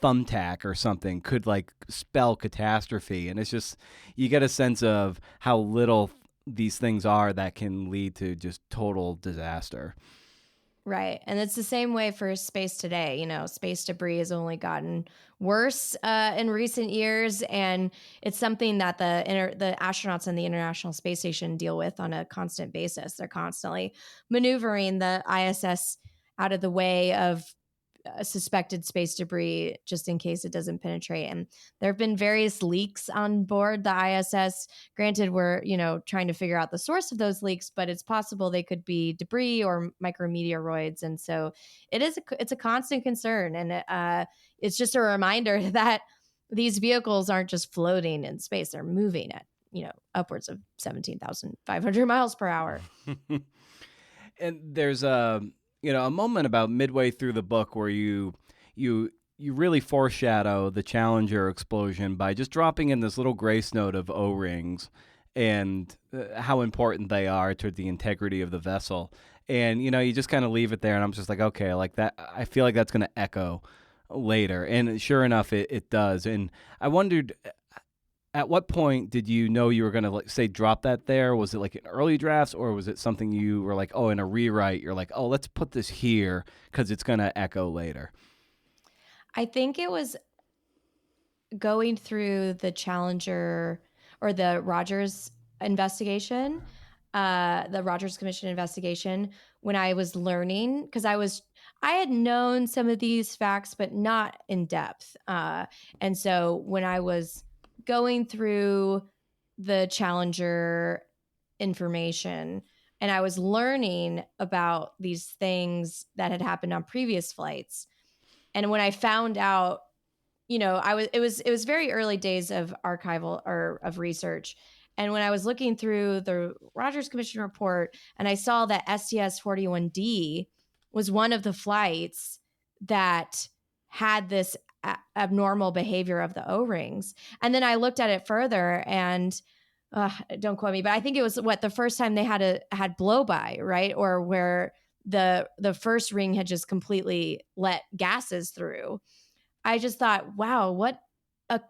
thumbtack or something, could like spell catastrophe. And it's just, you get a sense of how little these things are that can lead to just total disaster. Right. And it's the same way for space today. Space debris has only gotten worse in recent years. And it's something that the astronauts in the International Space Station deal with on a constant basis. They're constantly maneuvering the ISS out of the way of suspected space debris just in case it doesn't penetrate. And there have been various leaks on board the ISS. Granted, we're, trying to figure out the source of those leaks, but it's possible they could be debris or micrometeoroids. And so it's a constant concern. And it's just a reminder that these vehicles aren't just floating in space, they're moving at, upwards of 17,500 miles per hour. And there's a moment about midway through the book where you really foreshadow the Challenger explosion by just dropping in this little grace note of O-rings and how important they are to the integrity of the vessel. And you just kind of leave it there, and I'm just like, okay, like that. I feel like that's going to echo later, and sure enough, it does. And I wondered, at what point did you know you were going to, like, say, drop that there? Was it like in early drafts, or was it something you were like, oh, in a rewrite, you're like, oh, let's put this here because it's going to echo later? I think it was going through the Challenger or the Rogers investigation, the Rogers Commission investigation, when I was learning, because I had known some of these facts, but not in depth. And so when I was going through the Challenger information and I was learning about these things that had happened on previous flights, and when I found out, it was very early days of archival or of research. And when I was looking through the Rogers Commission report and I saw that STS 41D was one of the flights that had this abnormal behavior of the O-rings. And then I looked at it further and don't quote me, but I think it was the first time they had blow by, right? Or where the first ring had just completely let gases through. I just thought, wow, what a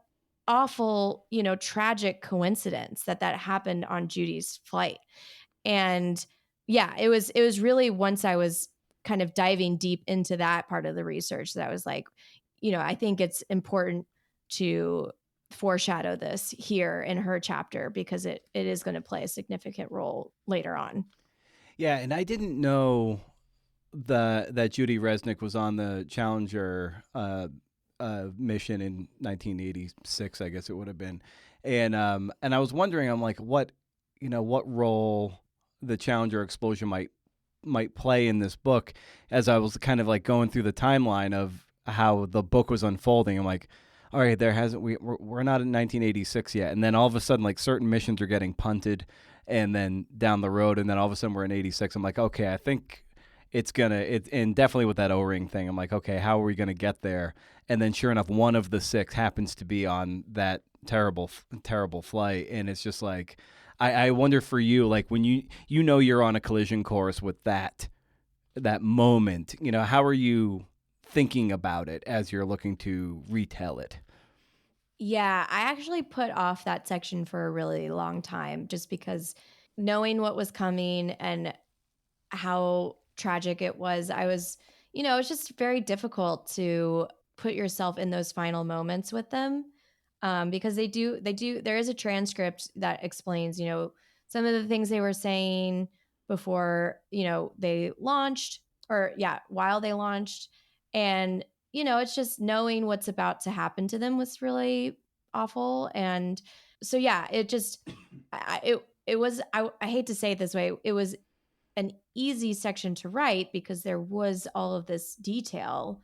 awful, tragic coincidence that happened on Judy's flight. And yeah, it was really once I was kind of diving deep into that part of the research that I was like, I think it's important to foreshadow this here in her chapter because it is going to play a significant role later on. Yeah, and I didn't know that Judy Resnick was on the Challenger mission in 1986, I guess it would have been, and I was wondering, I'm like, what role the Challenger explosion might play in this book, as I was kind of like going through the timeline of how the book was unfolding. I'm like, all right, we're not in 1986 yet, and then all of a sudden, like certain missions are getting punted, and then down the road, and then all of a sudden we're in 86. I'm like, okay, I think and definitely with that O-ring thing, I'm like, okay, how are we gonna get there? And then sure enough, one of the six happens to be on that terrible flight, and it's just like, I wonder for you, like when you're on a collision course with that moment, how are you thinking about it as you're looking to retell it? Yeah, I actually put off that section for a really long time just because knowing what was coming and how tragic it was, it's just very difficult to put yourself in those final moments with them. Because there is a transcript that explains, some of the things they were saying before, they launched, or yeah, while they launched. And, it's just knowing what's about to happen to them was really awful. And so, yeah, it just, it was, I hate to say it this way, it was an easy section to write because there was all of this detail,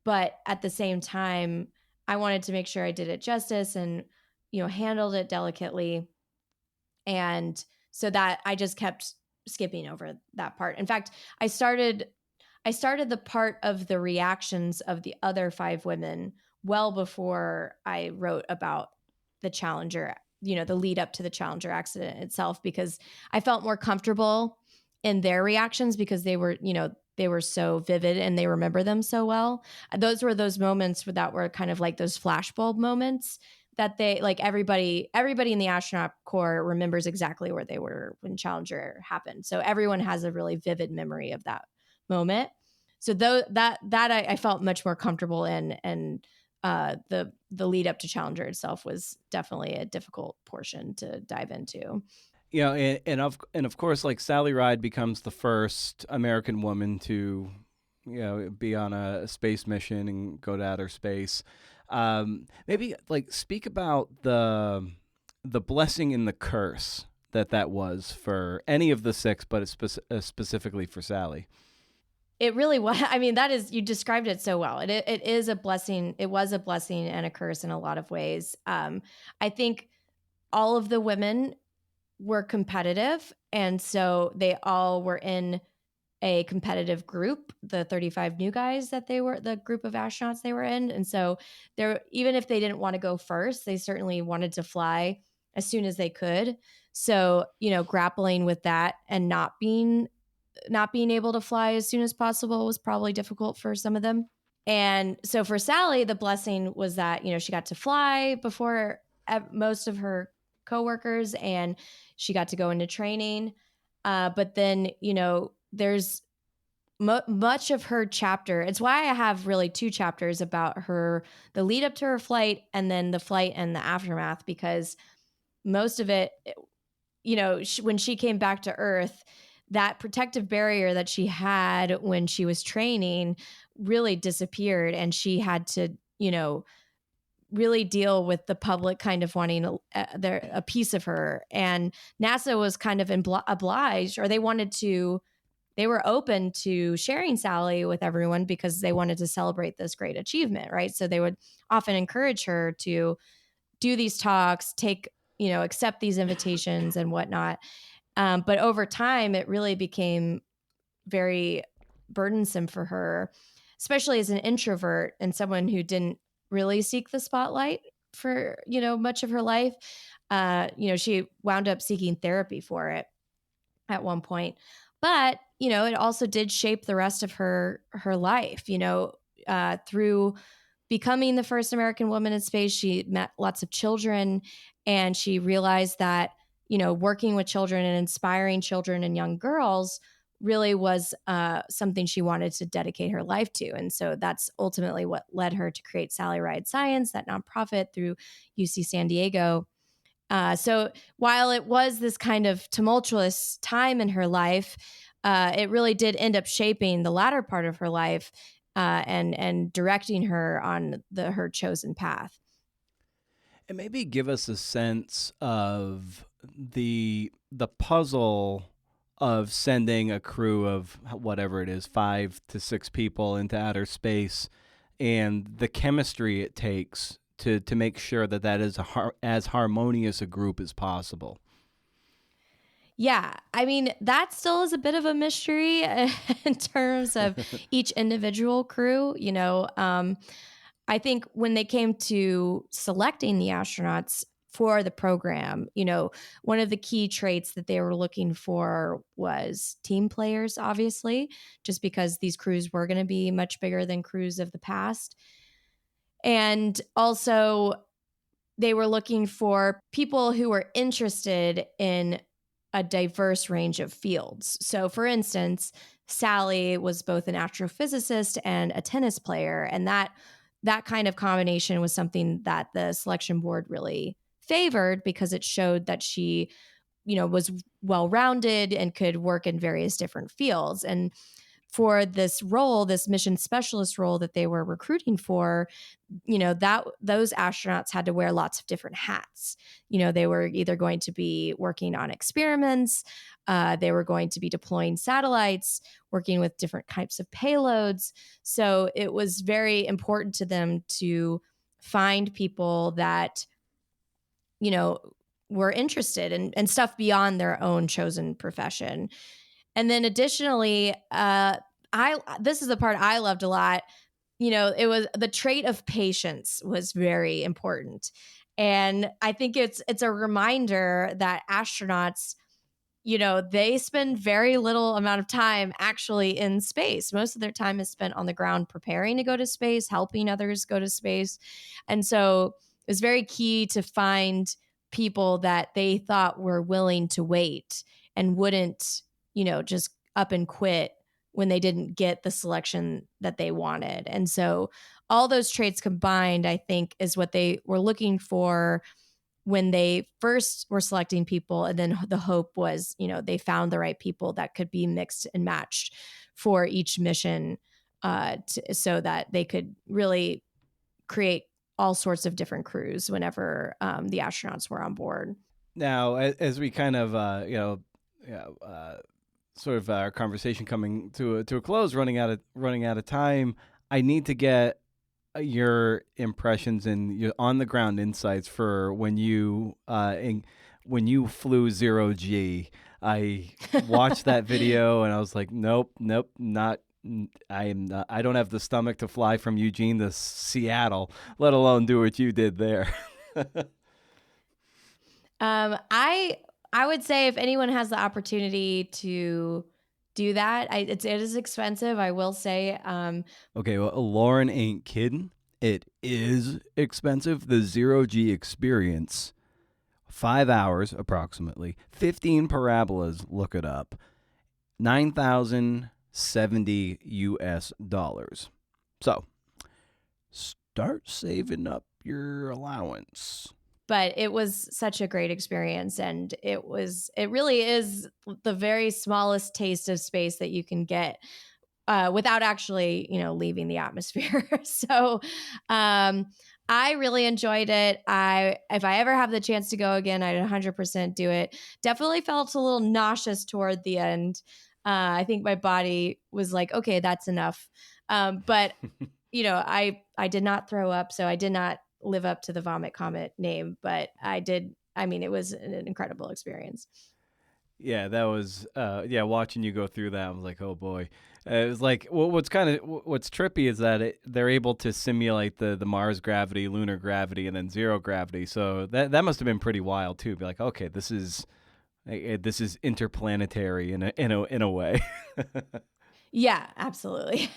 but at the same time I wanted to make sure I did it justice and handled it delicately. And so that I just kept skipping over that part. In fact, I started the part of the reactions of the other five women well before I wrote about the Challenger, the lead up to the Challenger accident itself, because I felt more comfortable in their reactions because they were so vivid and they remember them so well. Those were those moments that were kind of like those flashbulb moments that they like everybody in the astronaut corps remembers exactly where they were when Challenger happened. So everyone has a really vivid memory of that moment. So though that I felt much more comfortable in, and the lead up to Challenger itself was definitely a difficult portion to dive into. And of course, like Sally Ride becomes the first American woman to, be on a space mission and go to outer space. Maybe like speak about the blessing and the curse that was for any of the six, but specifically for Sally. It really was. I mean, you described it so well. It is a blessing. It was a blessing and a curse in a lot of ways. I think all of the women were competitive, and so they all were in a competitive group, the 35 new guys that they were, the group of astronauts they were in. And so even if they didn't want to go first, they certainly wanted to fly as soon as they could. So, grappling with that and not being able to fly as soon as possible was probably difficult for some of them. And so for Sally, the blessing was that, she got to fly before most of her coworkers, and she got to go into training. But then, there's much of her chapter. It's why I have really two chapters about the lead up to her flight and then the flight and the aftermath, because most of it, when she came back to Earth, that protective barrier that she had when she was training really disappeared, and she had to, really deal with the public kind of wanting a piece of her. And NASA was kind of obliged, or they were open to sharing Sally with everyone because they wanted to celebrate this great achievement, right? So they would often encourage her to do these talks, accept these invitations and whatnot. But over time, it really became very burdensome for her, especially as an introvert and someone who didn't really seek the spotlight for, much of her life. She wound up seeking therapy for it at one point. But, it also did shape the rest of her life, through becoming the first American woman in space. She met lots of children, and she realized that working with children and inspiring children and young girls really was something she wanted to dedicate her life to. And so that's ultimately what led her to create Sally Ride Science, that nonprofit through UC San Diego. So while it was this kind of tumultuous time in her life, it really did end up shaping the latter part of her life and directing her on her chosen path. And maybe give us a sense of the puzzle of sending a crew of whatever it is, 5 to 6 people into outer space, and the chemistry it takes to make sure that that is as harmonious a group as possible. Yeah, I mean, that still is a bit of a mystery in terms of each individual crew. I think when they came to selecting the astronauts for the program, one of the key traits that they were looking for was team players, obviously, just because these crews were going to be much bigger than crews of the past. And also, they were looking for people who were interested in a diverse range of fields. So, for instance, Sally was both an astrophysicist and a tennis player, and that kind of combination was something that the selection board really favored because it showed that she, was well-rounded and could work in various different fields. And for this role, this mission specialist role that they were recruiting for, that those astronauts had to wear lots of different hats. They were either going to be working on experiments, they were going to be deploying satellites, working with different types of payloads. So it was very important to them to find people that were interested in stuff beyond their own chosen profession. And then additionally, this is the part I loved a lot. It was the trait of patience was very important. And I think it's a reminder that astronauts, they spend very little amount of time actually in space. Most of their time is spent on the ground preparing to go to space, helping others go to space. And so it was very key to find people that they thought were willing to wait and wouldn't, just up and quit when they didn't get the selection that they wanted. And so all those traits combined, I think, is what they were looking for when they first were selecting people. And then the hope was, they found the right people that could be mixed and matched for each mission so that they could really create all sorts of different crews whenever the astronauts were on board. Now, as we kind of, sort of our conversation coming to a close, running out of time, I need to get your impressions and your on the ground insights for when you flew 0G. I watched that video and I was like, nope, not. I don't have the stomach to fly from Eugene to Seattle, let alone do what you did there. I would say if anyone has the opportunity to do that, it is expensive. I will say. Okay, well, Loren ain't kidding. It is expensive. The 0G experience, 5 hours approximately, 15 parabolas. Look it up. $9,070 US. So, start saving up your allowance. But it was such a great experience, and it really is the very smallest taste of space that you can get without actually, leaving the atmosphere. So I really enjoyed it. If I ever have the chance to go again, I'd 100% do it. Definitely felt a little nauseous toward the end. I think my body was like, okay, that's enough. But I did not throw up, so I did not live up to the Vomit Comet name, but I did. I mean, it was an incredible experience. Yeah, that was watching you go through that, I was like, oh boy. It was like, what's trippy is that they're able to simulate the Mars gravity, lunar gravity, and then zero gravity. So that must have been pretty wild too. Be like, okay, this is interplanetary in a way. Yeah, absolutely.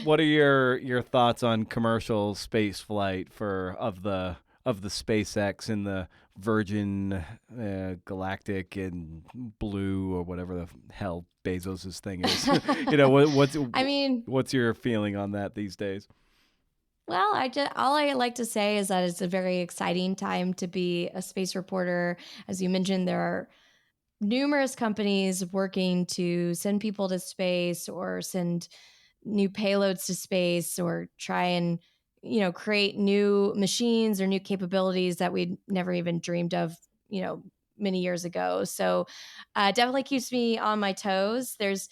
What are your thoughts on commercial space flight of the of the SpaceX and the Virgin Galactic and Blue or whatever the hell Bezos's thing is. I mean, what's your feeling on that these days? well, all I like to say is that it's a very exciting time to be a space reporter. As you mentioned, there are numerous companies working to send people to space or send new payloads to space or try and create new machines or new capabilities that we'd never even dreamed of many years ago. So definitely keeps me on my toes. There's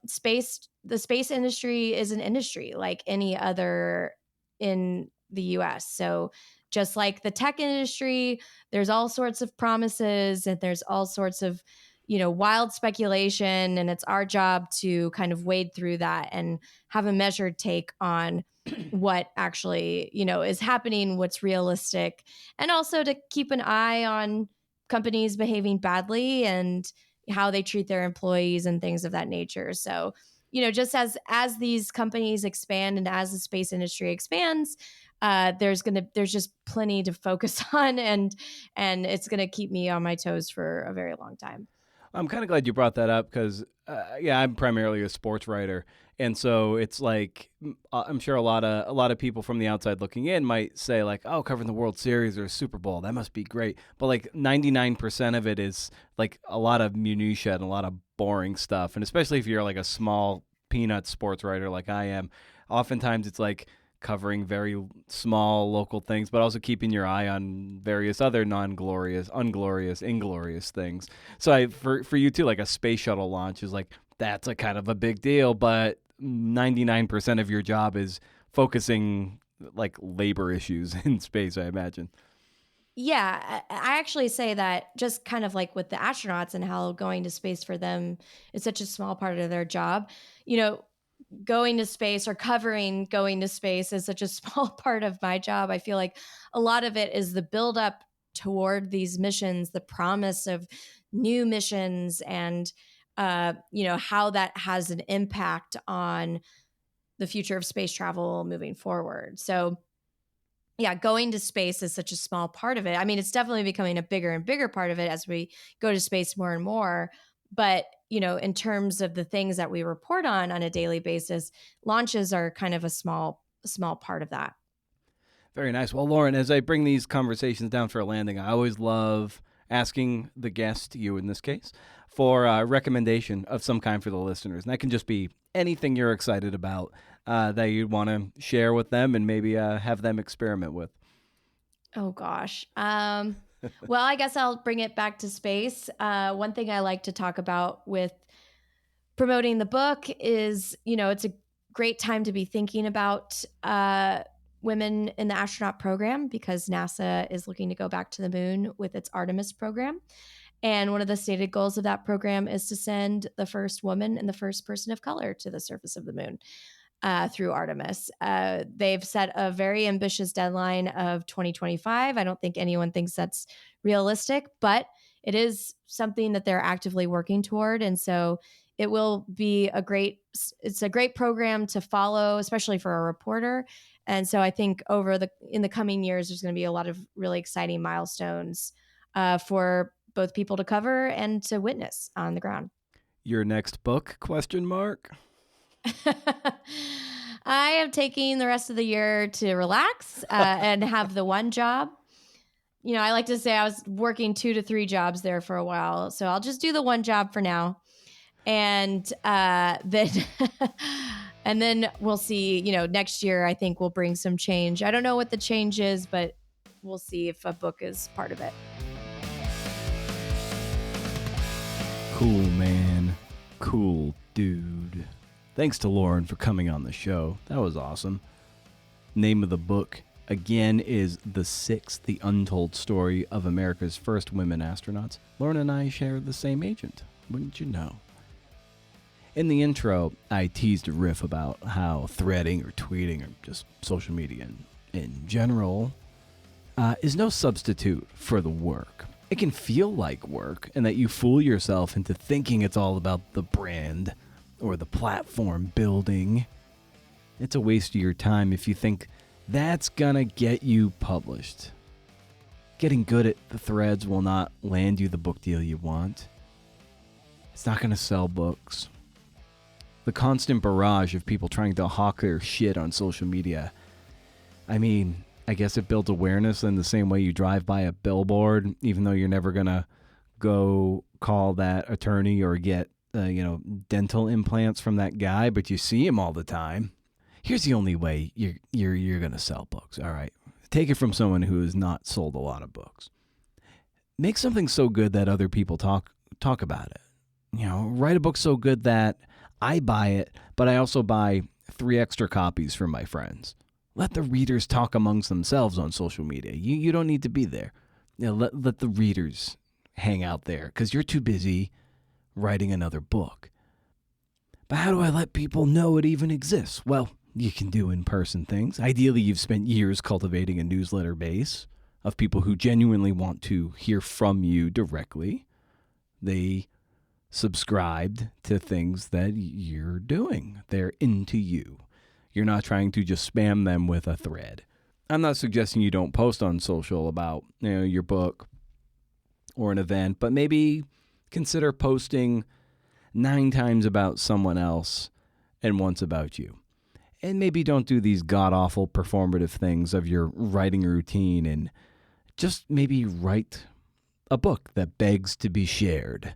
space the space industry is an industry like any other in the US. So just like the tech industry, there's all sorts of promises and there's all sorts of wild speculation, and it's our job to kind of wade through that and have a measured take on what actually is happening, what's realistic, and also to keep an eye on companies behaving badly and how they treat their employees and things of that nature. So just as these companies expand and as the space industry expands, there's just plenty to focus on, and it's gonna keep me on my toes for a very long time. I'm kind of glad you brought that up because, I'm primarily a sports writer, and so it's like I'm sure a lot of people from the outside looking in might say like, "Oh, covering the World Series or Super Bowl, that must be great." But like 99% of it is like a lot of minutia and a lot of boring stuff, and especially if you're like a small peanut sports writer like I am, oftentimes it's like covering very small local things, but also keeping your eye on various other non-glorious, unglorious, inglorious things. So for you too, like a space shuttle launch is like, that's a kind of a big deal, but 99% of your job is focusing like labor issues in space, I imagine. Yeah, I actually say that just kind of like with the astronauts and how going to space for them is such a small part of their job. You know, going to space or covering going to space is such a small part of my job. I feel like a lot of it is the buildup toward these missions, the promise of new missions, and how that has an impact on the future of space travel moving forward. So yeah, going to space is such a small part of it. I mean, it's definitely becoming a bigger and bigger part of it as we go to space more and more. But, in terms of the things that we report on a daily basis, launches are kind of a small part of that. Very nice. Well, Loren, as I bring these conversations down for a landing, I always love asking the guest, you in this case, for a recommendation of some kind for the listeners. And that can just be anything you're excited about that you'd want to share with them and maybe have them experiment with. Oh, gosh. Well, I guess I'll bring it back to space. One thing I like to talk about with promoting the book is, it's a great time to be thinking about women in the astronaut program because NASA is looking to go back to the moon with its Artemis program. And one of the stated goals of that program is to send the first woman and the first person of color to the surface of the moon through Artemis. They've set a very ambitious deadline of 2025. I don't think anyone thinks that's realistic, but it is something that they're actively working toward. And so it will be it's a great program to follow, especially for a reporter. And so I think in the coming years, there's going to be a lot of really exciting milestones for both people to cover and to witness on the ground. Your next book, question mark? I am taking the rest of the year to relax and have the one job. I like to say I was working 2 to 3 jobs there for a while. So I'll just do the one job for now. And then and then we'll see, next year I think we'll bring some change. I don't know what the change is, but we'll see if a book is part of it. Cool, man. Cool, dude. Thanks to Loren for coming on the show. That was awesome. Name of the book, again, is The Sixth, The Untold Story of America's First Women Astronauts. Loren and I share the same agent, wouldn't you know? In the intro, I teased a riff about how threading or tweeting or just social media in general is no substitute for the work. It can feel like work, and that you fool yourself into thinking it's all about the brand or the platform building. It's a waste of your time if you think that's gonna get you published. Getting good at the threads will not land you the book deal you want. It's not going to sell books. The constant barrage of people trying to hawk their shit on social media, I mean, I guess it builds awareness in the same way you drive by a billboard, even though you're never going to go call that attorney or get, dental implants from that guy, but you see him all the time. Here's the only way you're going to sell books, all right? Take it from someone who has not sold a lot of books. Make something so good that other people talk about it. Write a book so good that I buy it, but I also buy 3 extra copies for my friends. Let the readers talk amongst themselves on social media. You don't need to be there. Let the readers hang out there because you're too busy writing another book. But how do I let people know it even exists? Well, you can do in-person things. Ideally, you've spent years cultivating a newsletter base of people who genuinely want to hear from you directly. They subscribed to things that you're doing. They're into you. You're not trying to just spam them with a thread. I'm not suggesting you don't post on social about your book or an event, but maybe consider posting 9 times about someone else and once about you. And maybe don't do these god-awful performative things of your writing routine, and just maybe write a book that begs to be shared.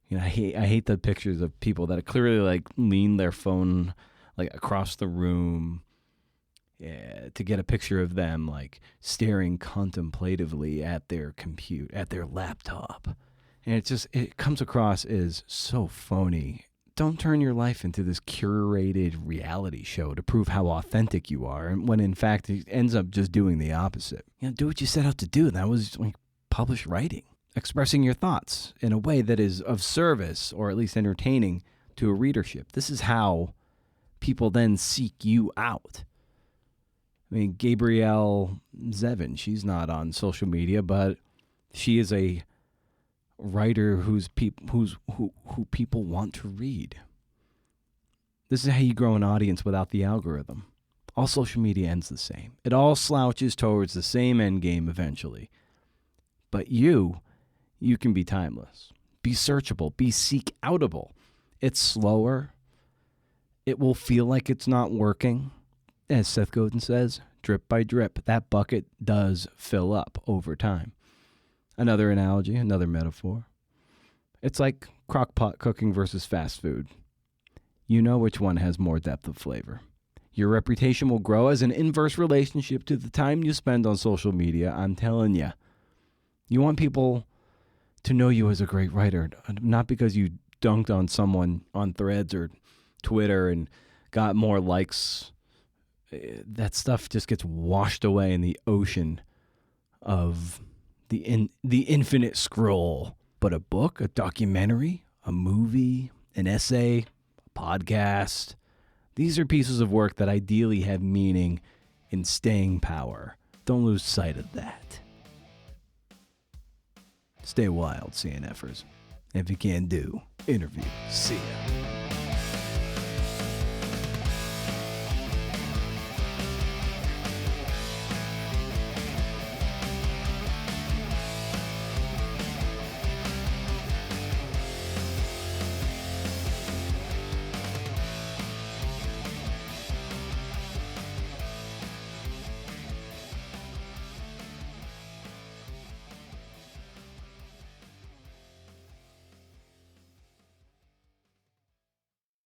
I hate the pictures of people that clearly lean their phone across the room to get a picture of them staring contemplatively at their laptop. And it comes across as so phony. Don't turn your life into this curated reality show to prove how authentic you are, and when in fact it ends up just doing the opposite. Do what you set out to do, and that was published writing. Expressing your thoughts in a way that is of service or at least entertaining to a readership. This is how people then seek you out. I mean, Gabrielle Zevin, she's not on social media, but she is a writer who people want to read. This is how you grow an audience without the algorithm. All social media ends the same. It all slouches towards the same end game eventually. But you can be timeless. Be searchable. Be seek-outable. It's slower. It will feel like it's not working. As Seth Godin says, drip by drip, that bucket does fill up over time. Another analogy, another metaphor. It's like crock-pot cooking versus fast food. You know which one has more depth of flavor. Your reputation will grow as an inverse relationship to the time you spend on social media, I'm telling you. You want people to know you as a great writer, not because you dunked on someone on Threads or Twitter and got more likes. That stuff just gets washed away in the ocean of the infinite scroll. But a book, a documentary, a movie, an essay, a podcast, these are pieces of work that ideally have meaning and staying power. Don't lose sight of that. Stay wild, CNFers. If you can do, interview. See ya.